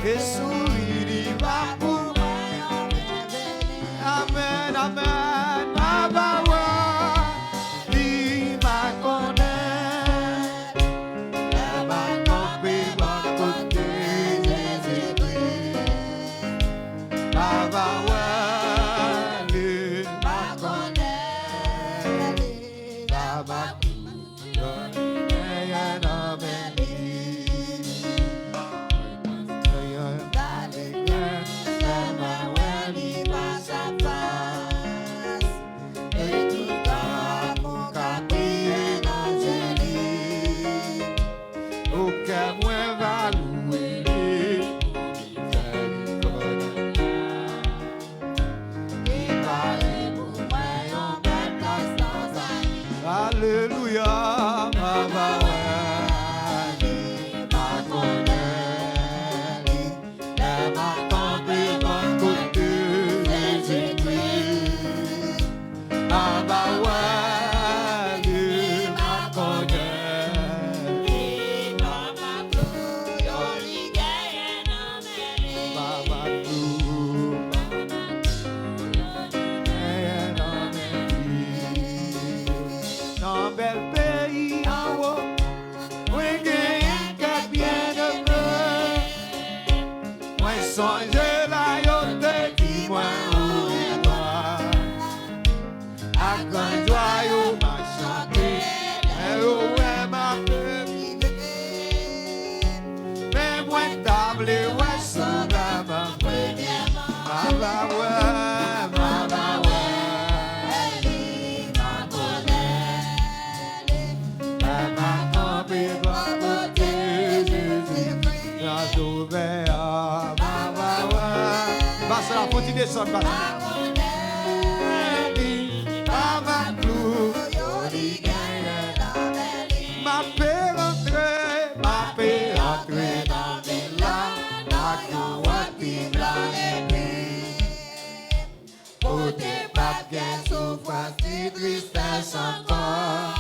et sourire va pour Amen, amen, ma bawa, li ma connaît, la ma campé, ma côté, Jésus-Christ. Ma bawa, li ma connaît, la ma Alléluia, ma bawa, ma connaît, la ma campé, ma côté, Jésus-Christ. Ma bawa, ma connaît, ma clou, yoli gagne, ma clou, dans bel pays en haut, oui, gagne qu'à bien de bleu. Moi, songe la yote qui moi ou toi. À quand joyeux m'a chanté, mais où est ma femme? Mais moi, table, ouais, sauve ma première ma bawa, ma bawa. Basta la fonte descendre, basta. Ma paix rentrée dans mes larmes, ma courroie blanc et puis pour tes papiers souffrance et tristesse encore.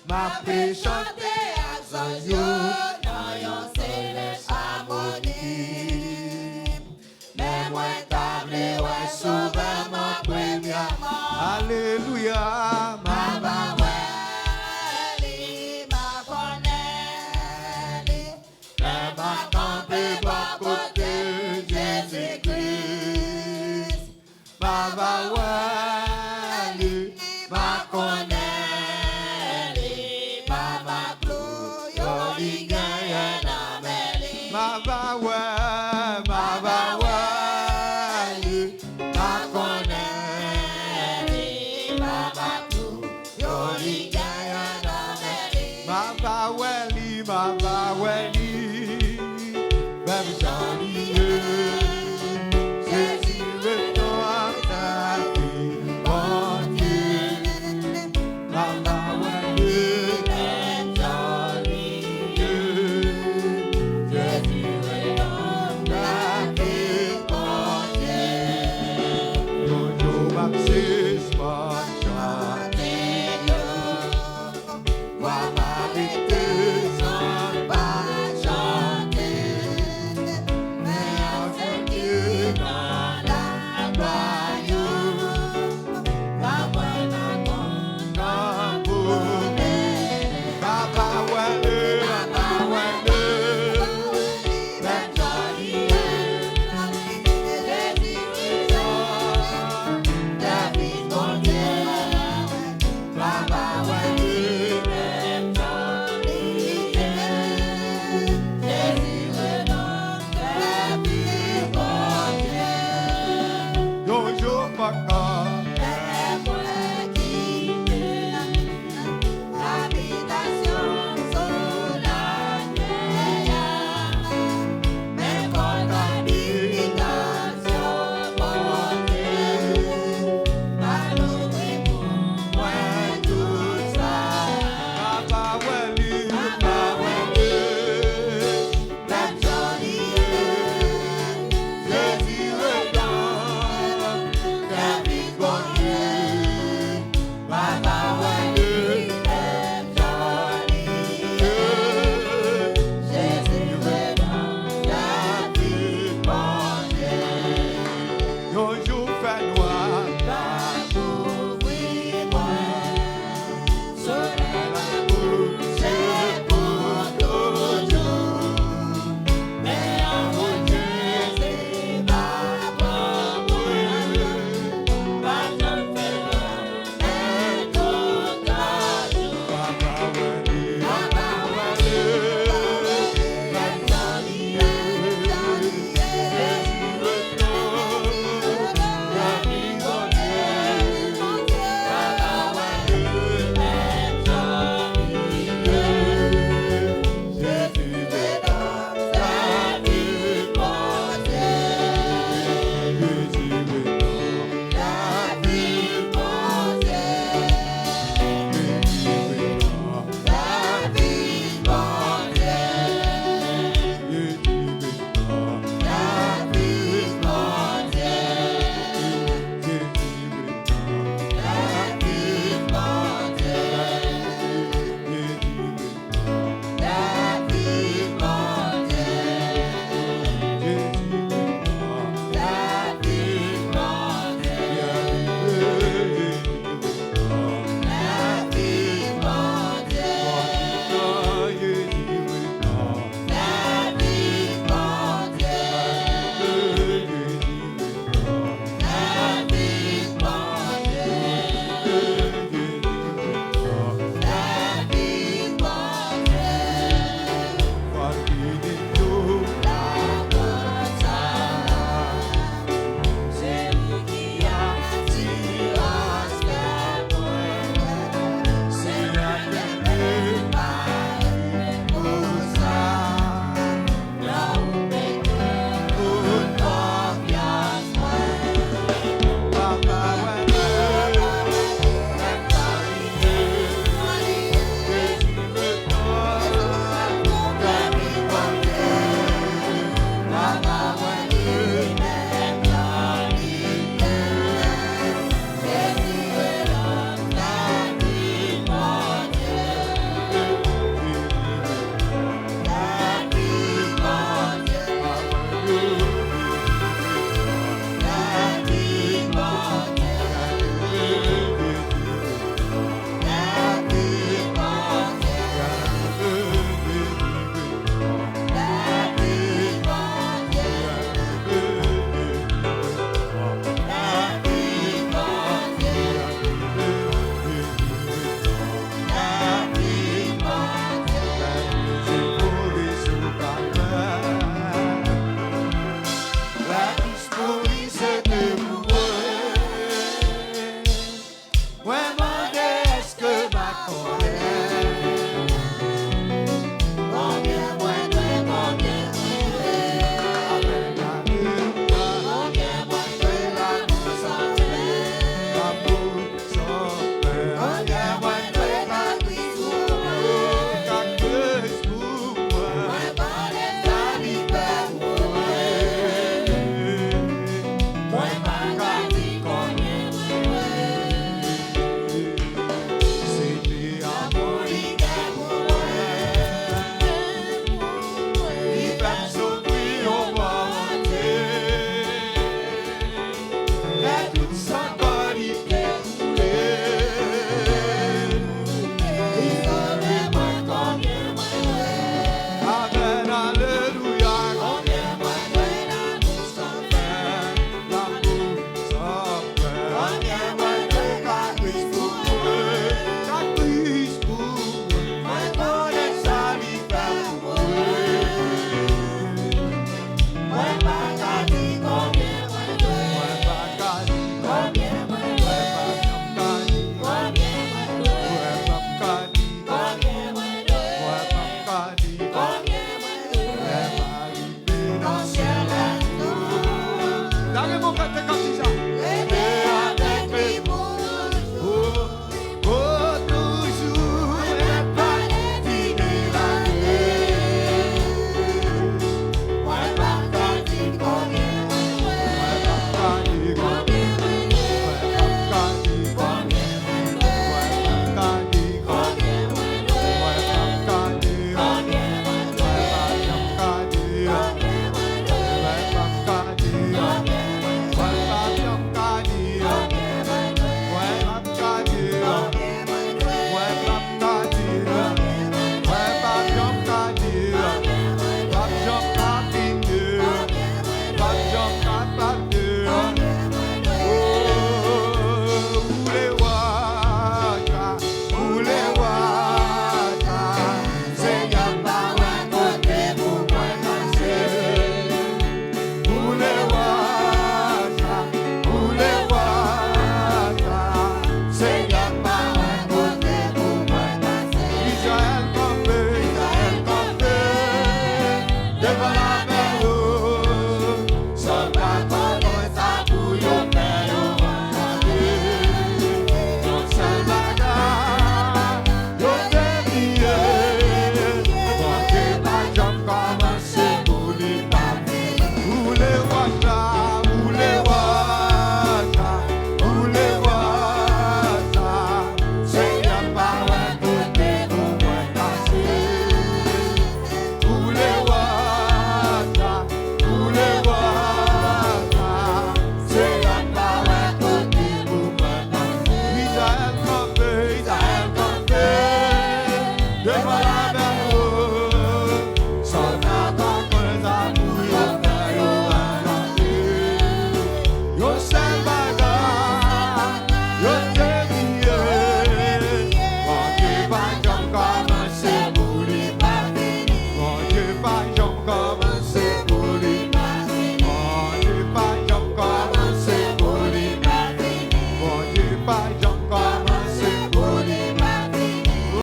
Ma paix chantée à son jour dans yon céleste harmonie. Mais moi table ouais sauve mon premier amour. Alléluia, ma bawa. Ma bawali, ma connaît, ma clou, yoli gagne na meli. Ma bawali, ma connaît, ma clou, yoli gagne na meli. Ma bawali,